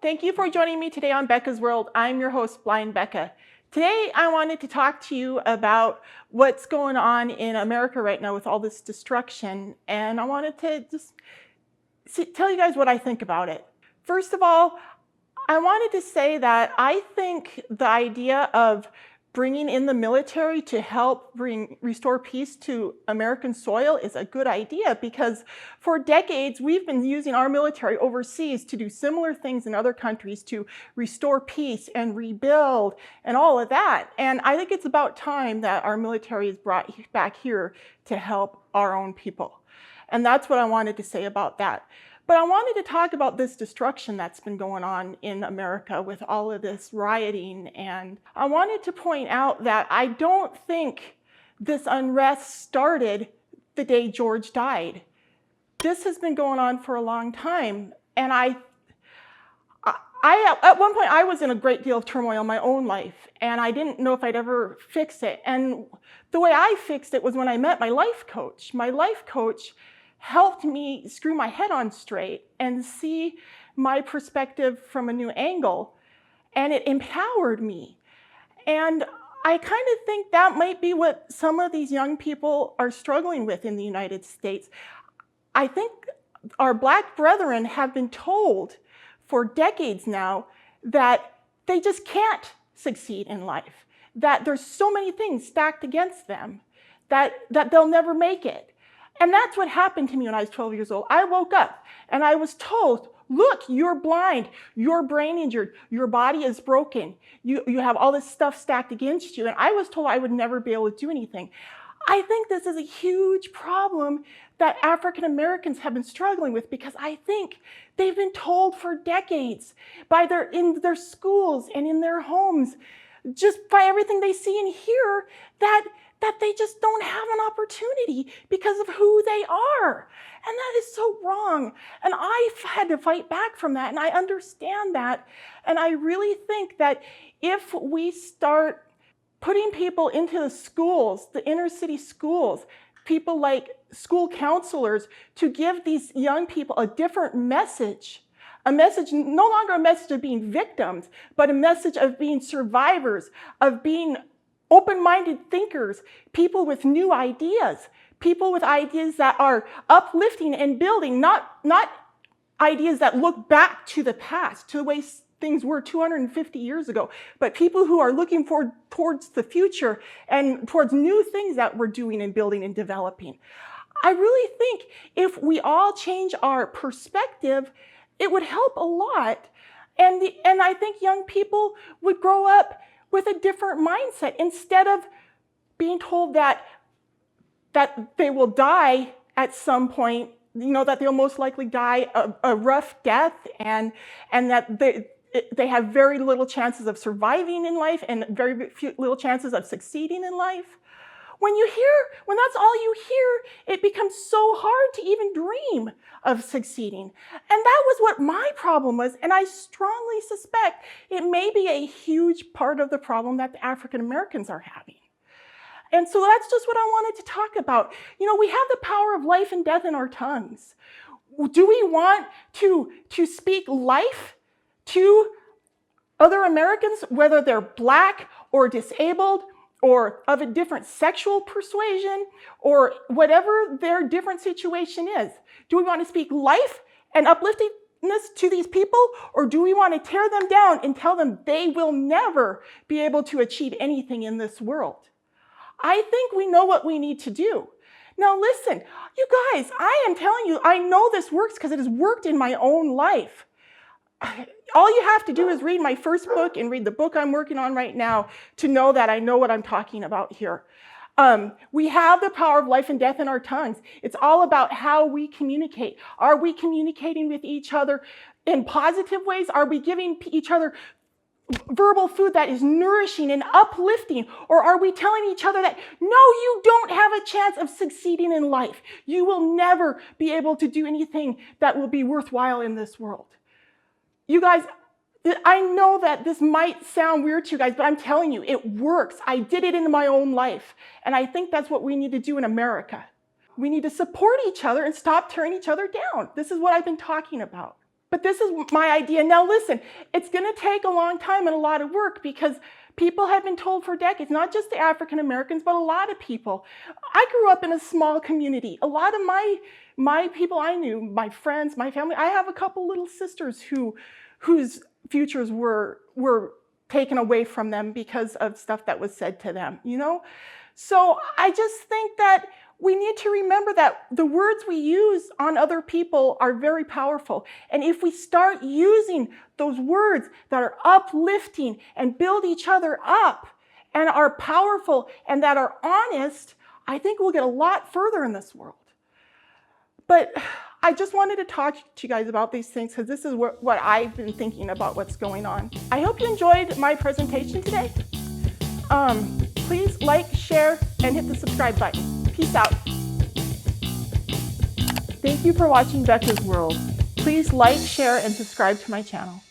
Thank you for joining me today on Becca's World. I'm your host, Blind Becca. Today, I wanted to talk to you about what's going on in America right now with all this destruction, and I wanted to just tell you guys what I think about it. First of all, I wanted to say that I think the idea of bringing in the military to help restore peace to American soil is a good idea, because for decades we've been using our military overseas to do similar things in other countries to restore peace and rebuild and all of that. And I think it's about time that our military is brought back here to help our own people. And that's what I wanted to say about that. But I wanted to talk about this destruction that's been going on in America with all of this rioting. And I wanted to point out that I don't think this unrest started the day George died. This has been going on for a long time. And at one point, I was in a great deal of turmoil in my own life, and I didn't know if I'd ever fix it. And the way I fixed it was when I met my life coach. My life coach helped me screw my head on straight and see my perspective from a new angle, and it empowered me. And I kind of think that might be what some of these young people are struggling with in the United States. I think our Black brethren have been told for decades now that they just can't succeed in life, that there's so many things stacked against them, that they'll never make it. And that's what happened to me when I was 12 years old. I woke up and I was told, look, you're blind, you're brain injured, your body is broken, you have all this stuff stacked against you. And I was told I would never be able to do anything. I think this is a huge problem that African Americans have been struggling with, because I think they've been told for decades in their schools and in their homes, just by everything they see and hear, that they just don't have an opportunity because of who they are. And that is so wrong. And I've had to fight back from that, and I understand that. And I really think that if we start putting people into the schools, the inner city schools, people like school counselors, to give these young people a different message, a message, no longer a message of being victims, but a message of being survivors, of being open-minded thinkers, people with new ideas, people with ideas that are uplifting and building, not ideas that look back to the past, to the way things were 250 years ago, but people who are looking forward towards the future and towards new things that we're doing and building and developing. I really think if we all change our perspective, it would help a lot. And I think young people would grow up with a different mindset, instead of being told that they will die at some point, that they'll most likely die a rough death, and that they have very little chances of surviving in life and very little chances of succeeding in life. When that's all you hear, it becomes so hard to even dream of succeeding. And that was what my problem was, and I strongly suspect it may be a huge part of the problem that the African Americans are having. And so that's just what I wanted to talk about. We have the power of life and death in our tongues. Do we want to speak life to other Americans, whether they're Black or disabled, or of a different sexual persuasion, or whatever their different situation is? Do we want to speak life and upliftingness to these people, or do we want to tear them down and tell them they will never be able to achieve anything in this world? I think we know what we need to do. Now listen, you guys, I am telling you, I know this works because it has worked in my own life. All you have to do is read my first book and read the book I'm working on right now to know that I know what I'm talking about here. We have the power of life and death in our tongues. It's all about how we communicate. Are we communicating with each other in positive ways? Are we giving each other verbal food that is nourishing and uplifting? Or are we telling each other that, no, you don't have a chance of succeeding in life. You will never be able to do anything that will be worthwhile in this world. You guys, I know that this might sound weird to you guys, but I'm telling you, it works. I did it in my own life. And I think that's what we need to do in America. We need to support each other and stop tearing each other down. This is what I've been talking about. But this is my idea. Now listen, it's going to take a long time and a lot of work because people have been told for decades, not just the African Americans, but a lot of people. I grew up in a small community. A lot of my people I knew, my friends, my family, I have a couple little sisters whose futures were taken away from them because of stuff that was said to them, you know? So I just think that we need to remember that the words we use on other people are very powerful. And if we start using those words that are uplifting and build each other up and are powerful and that are honest, I think we'll get a lot further in this world. But I just wanted to talk to you guys about these things because this is what I've been thinking about what's going on. I hope you enjoyed my presentation today. Please like, share, and hit the subscribe button. Peace out. Thank you for watching Becca's World. Please like, share, and subscribe to my channel.